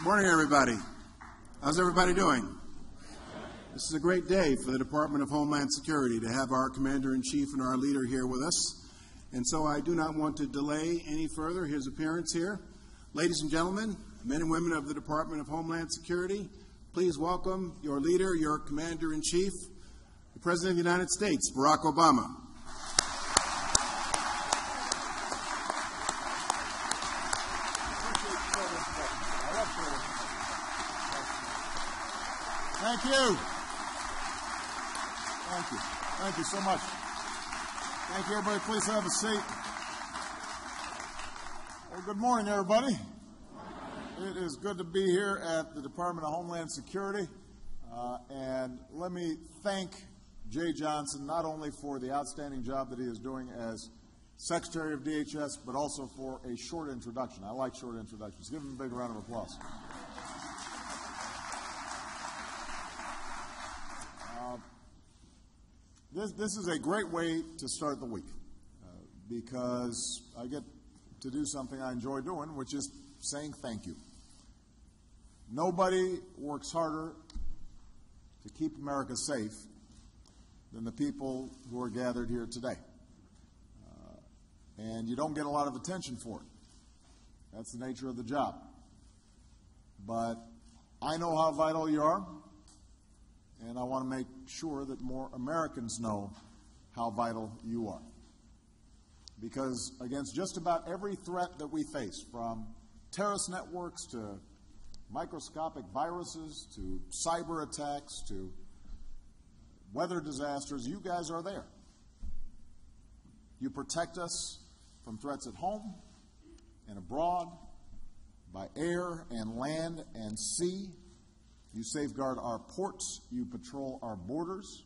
Morning, everybody. How's everybody doing? This is a great day for the Department of Homeland Security to have our Commander-in-Chief and our leader here with us. And so I do not want to delay any further his appearance here. Ladies and gentlemen, men and women of the Department of Homeland Security, please welcome your leader, your Commander-in-Chief, the President of the United States, Barack Obama. Thank you. Thank you. Thank you so much. Thank you, everybody. Please have a seat. Well, good morning, everybody. It is good to be here at the Department of Homeland Security. And let me thank Jay Johnson not only for the outstanding job that he is doing as Secretary of DHS, but also for a short introduction. I like short introductions. Give him a big round of applause. This is a great way to start the week because I get to do something I enjoy doing, which is saying thank you. Nobody works harder to keep America safe than the people who are gathered here today. And you don't get a lot of attention for it. That's the nature of the job. But I know how vital you are. And I want to make sure that more Americans know how vital you are. Because against just about every threat that we face, from terrorist networks to microscopic viruses to cyber attacks to weather disasters, you guys are there. You protect us from threats at home and abroad, by air and land and sea. You safeguard our ports, you patrol our borders,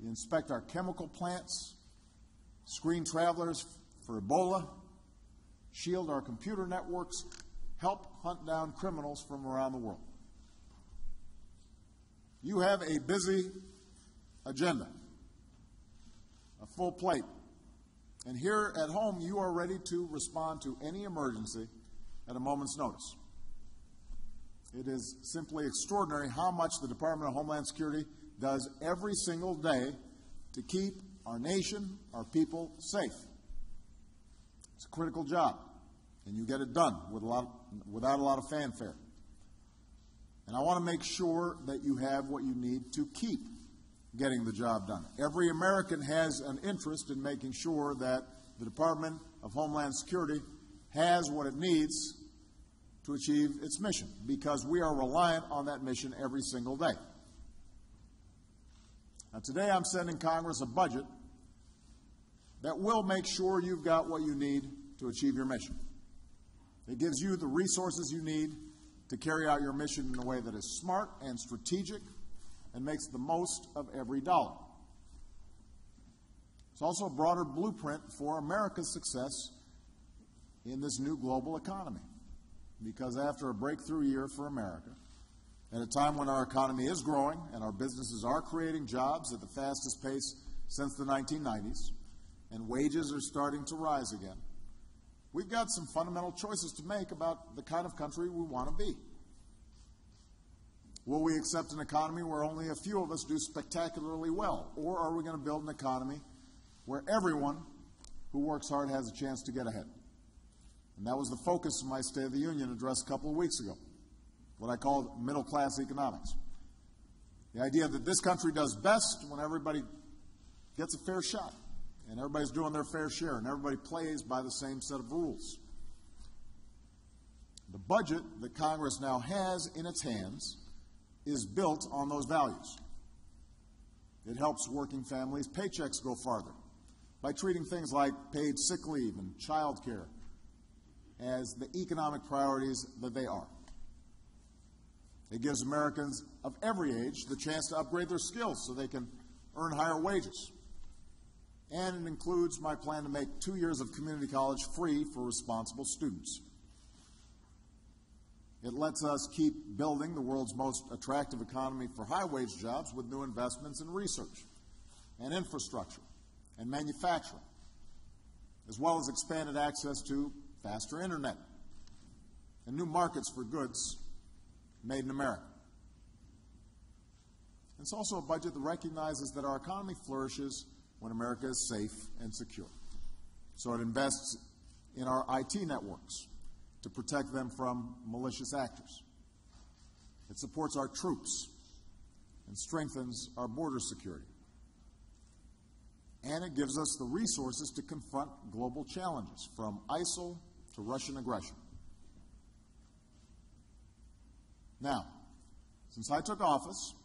you inspect our chemical plants, screen travelers for Ebola, shield our computer networks, help hunt down criminals from around the world. You have a busy agenda, a full plate, and here at home you are ready to respond to any emergency at a moment's notice. It is simply extraordinary how much the Department of Homeland Security does every single day to keep our nation, our people safe. It's a critical job, and you get it done without a lot of fanfare. And I want to make sure that you have what you need to keep getting the job done. Every American has an interest in making sure that the Department of Homeland Security has what it needs to achieve its mission, because we are reliant on that mission every single day. Now, today I'm sending Congress a budget that will make sure you've got what you need to achieve your mission. It gives you the resources you need to carry out your mission in a way that is smart and strategic and makes the most of every dollar. It's also a broader blueprint for America's success in this new global economy. Because after a breakthrough year for America, at a time when our economy is growing and our businesses are creating jobs at the fastest pace since the 1990s, and wages are starting to rise again, we've got some fundamental choices to make about the kind of country we want to be. Will we accept an economy where only a few of us do spectacularly well? Or are we going to build an economy where everyone who works hard has a chance to get ahead? And that was the focus of my State of the Union address a couple of weeks ago, what I called middle-class economics. The idea that this country does best when everybody gets a fair shot, and everybody's doing their fair share, and everybody plays by the same set of rules. The budget that Congress now has in its hands is built on those values. It helps working families' paychecks go farther by treating things like paid sick leave and child care as the economic priorities that they are. It gives Americans of every age the chance to upgrade their skills so they can earn higher wages. And it includes my plan to make 2 years of community college free for responsible students. It lets us keep building the world's most attractive economy for high-wage jobs with new investments in research and infrastructure and manufacturing, as well as expanded access to faster internet. and new markets for goods made in America. It's also a budget that recognizes that our economy flourishes when America is safe and secure. So it invests in our IT networks to protect them from malicious actors. It supports our troops and strengthens our border security. And it gives us the resources to confront global challenges, from ISIL to Russian aggression. Now, since I took office,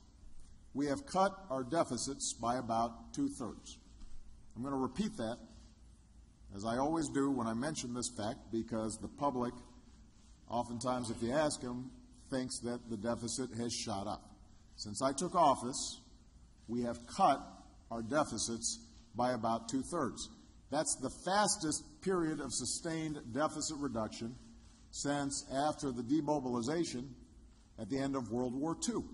we have cut our deficits by about 2/3. I'm going to repeat that, as I always do when I mention this fact, because the public, oftentimes if you ask them, thinks that the deficit has shot up. Since I took office, we have cut our deficits by about 2/3. That's the fastest period of sustained deficit reduction since after the demobilization at the end of World War II.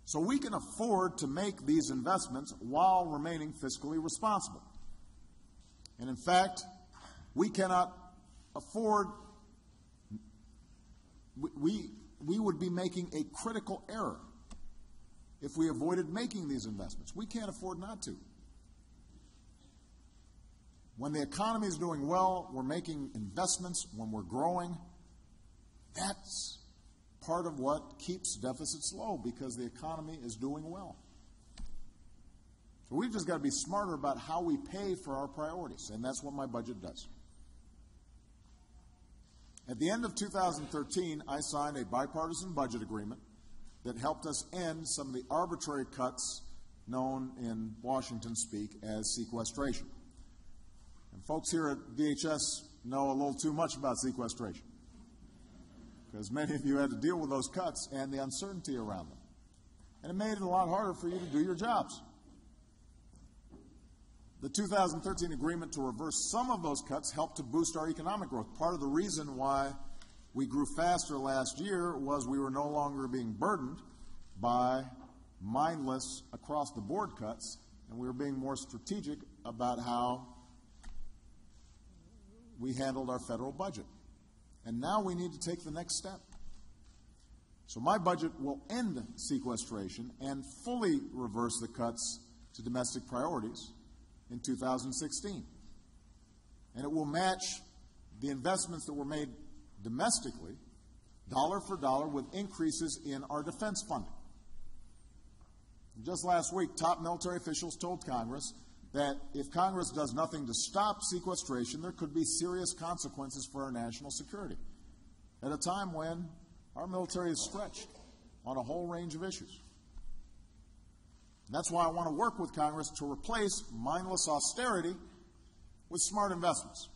So we can afford to make these investments while remaining fiscally responsible. And in fact, we cannot afford, we would be making a critical error if we avoided making these investments. We can't afford not to. When the economy is doing well, we're making investments. When we're growing, that's part of what keeps deficits low, because the economy is doing well. So we've just got to be smarter about how we pay for our priorities, and that's what my budget does. At the end of 2013, I signed a bipartisan budget agreement that helped us end some of the arbitrary cuts known in Washington speak as sequestration. And folks here at DHS know a little too much about sequestration, because many of you had to deal with those cuts and the uncertainty around them. And it made it a lot harder for you to do your jobs. The 2013 agreement to reverse some of those cuts helped to boost our economic growth. Part of the reason why we grew faster last year was we were no longer being burdened by mindless across-the-board cuts, and we were being more strategic about how we handled our federal budget. And now we need to take the next step. So my budget will end sequestration and fully reverse the cuts to domestic priorities in 2016. And it will match the investments that were made domestically, dollar for dollar, with increases in our defense funding. Just last week, top military officials told Congress that if Congress does nothing to stop sequestration, there could be serious consequences for our national security at a time when our military is stretched on a whole range of issues. And that's why I want to work with Congress to replace mindless austerity with smart investments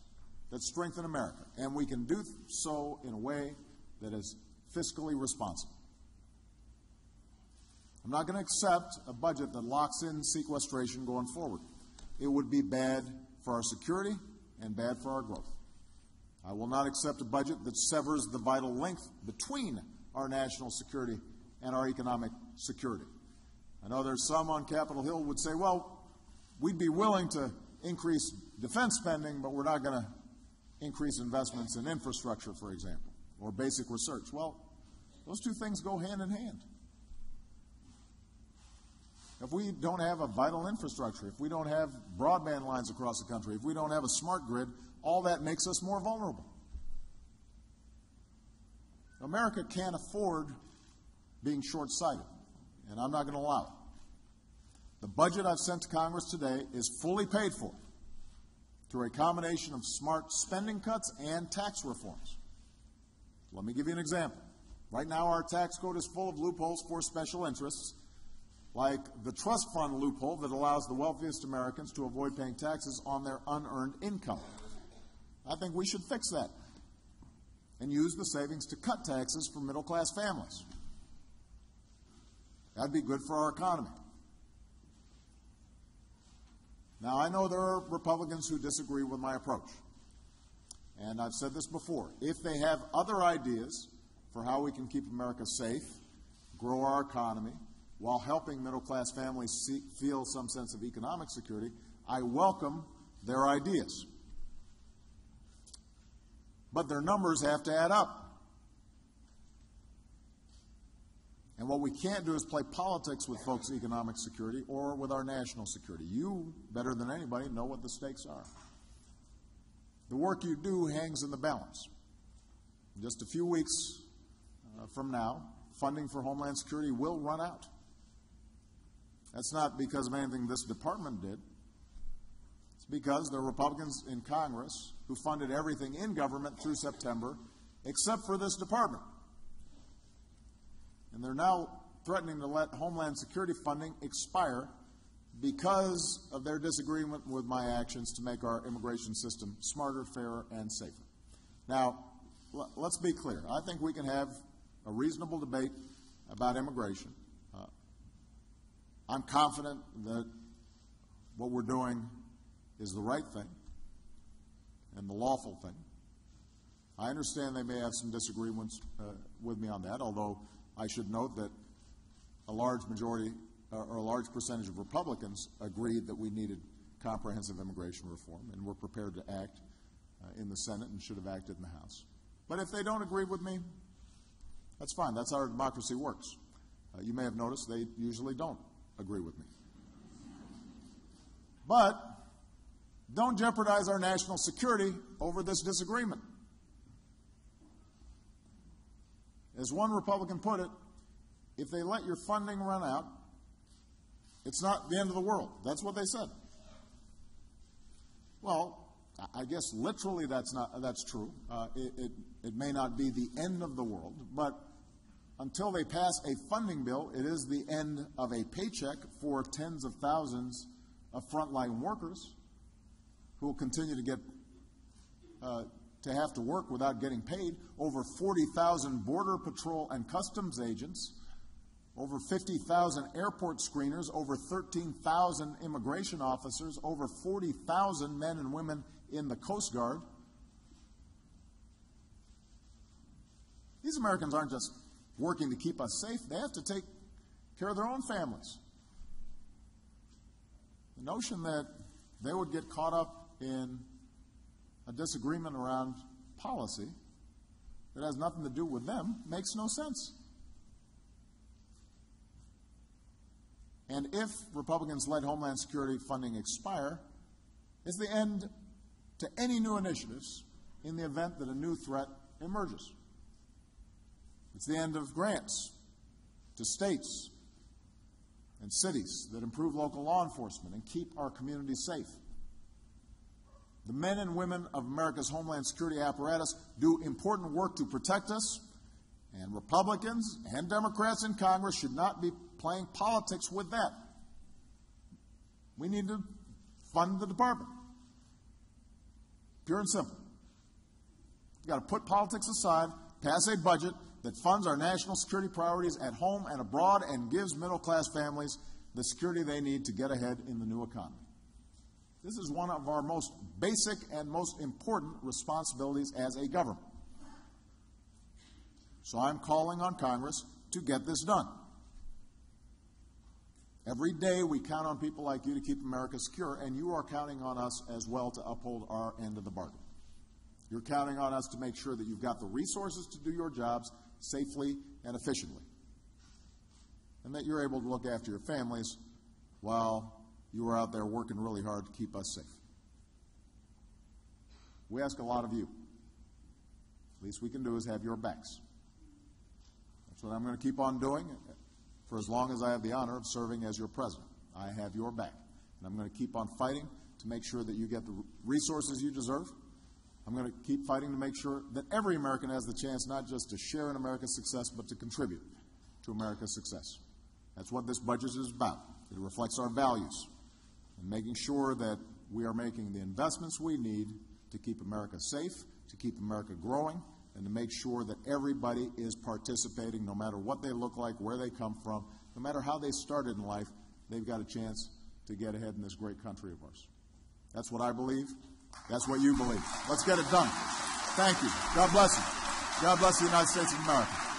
that strengthen America. And we can do so in a way that is fiscally responsible. I'm not going to accept a budget that locks in sequestration going forward. It would be bad for our security and bad for our growth. I will not accept a budget that severs the vital link between our national security and our economic security. I know there's some on Capitol Hill would say, well, we'd be willing to increase defense spending, but we're not going to increase investments in infrastructure, for example, or basic research. Well, those two things go hand in hand. If we don't have a vital infrastructure, if we don't have broadband lines across the country, if we don't have a smart grid, all that makes us more vulnerable. America can't afford being short-sighted, and I'm not going to allow it. The budget I've sent to Congress today is fully paid for through a combination of smart spending cuts and tax reforms. Let me give you an example. Right now, our tax code is full of loopholes for special interests, like the trust fund loophole that allows the wealthiest Americans to avoid paying taxes on their unearned income. I think we should fix that and use the savings to cut taxes for middle-class families. That'd be good for our economy. Now, I know there are Republicans who disagree with my approach. And I've said this before. If they have other ideas for how we can keep America safe, grow our economy, while helping middle-class families feel some sense of economic security, I welcome their ideas. but their numbers have to add up. And what we can't do is play politics with folks' economic security or with our national security. You, better than anybody, know what the stakes are. The work you do hangs in the balance. In just a few weeks from now, funding for Homeland Security will run out. That's not because of anything this department did. It's because there are Republicans in Congress who funded everything in government through September except for this department. And they're now threatening to let Homeland Security funding expire because of their disagreement with my actions to make our immigration system smarter, fairer, and safer. Now, let's be clear. I think we can have a reasonable debate about immigration. I'm confident that what we're doing is the right thing and the lawful thing. I understand they may have some disagreements with me on that, although I should note that a large majority or a large percentage of Republicans agreed that we needed comprehensive immigration reform, and we're prepared to act in the Senate and should have acted in the House. But if they don't agree with me, that's fine. That's how our democracy works. You may have noticed they usually don't agree with me. But don't jeopardize our national security over this disagreement. As one Republican put it, if they let your funding run out, it's not the end of the world. That's what they said. Well, I guess literally that's true. It may not be the end of the world, but until they pass a funding bill, it is the end of a paycheck for tens of thousands of frontline workers who will continue to get to have to work without getting paid, over 40,000 Border Patrol and Customs agents, over 50,000 airport screeners, over 13,000 immigration officers, over 40,000 men and women in the Coast Guard. These Americans aren't just working to keep us safe. They have to take care of their own families. The notion that they would get caught up in a disagreement around policy that has nothing to do with them makes no sense. And if Republicans let Homeland Security funding expire, it's the end to any new initiatives in the event that a new threat emerges. It's the end of grants to states and cities that improve local law enforcement and keep our communities safe. The men and women of America's Homeland Security apparatus do important work to protect us, and Republicans and Democrats in Congress should not be playing politics with that. We need to fund the department. Pure and simple. You've got to put politics aside, pass a budget that funds our national security priorities at home and abroad and gives middle-class families the security they need to get ahead in the new economy. This is one of our most basic and most important responsibilities as a government. So I'm calling on Congress to get this done. Every day we count on people like you to keep America secure, and you are counting on us as well to uphold our end of the bargain. You're counting on us to make sure that you've got the resources to do your jobs safely and efficiently, and that you're able to look after your families while you are out there working really hard to keep us safe. We ask a lot of you. The least we can do is have your backs. That's what I'm going to keep on doing for as long as I have the honor of serving as your president. I have your back, and I'm going to keep on fighting to make sure that you get the resources you deserve. I'm going to keep fighting to make sure that every American has the chance not just to share in America's success, but to contribute to America's success. That's what this budget is about. It reflects our values and making sure that we are making the investments we need to keep America safe, to keep America growing, and to make sure that everybody is participating, no matter what they look like, where they come from, no matter how they started in life, they've got a chance to get ahead in this great country of ours. That's what I believe. That's what you believe. Let's get it done. Thank you. God bless you. God bless the United States of America.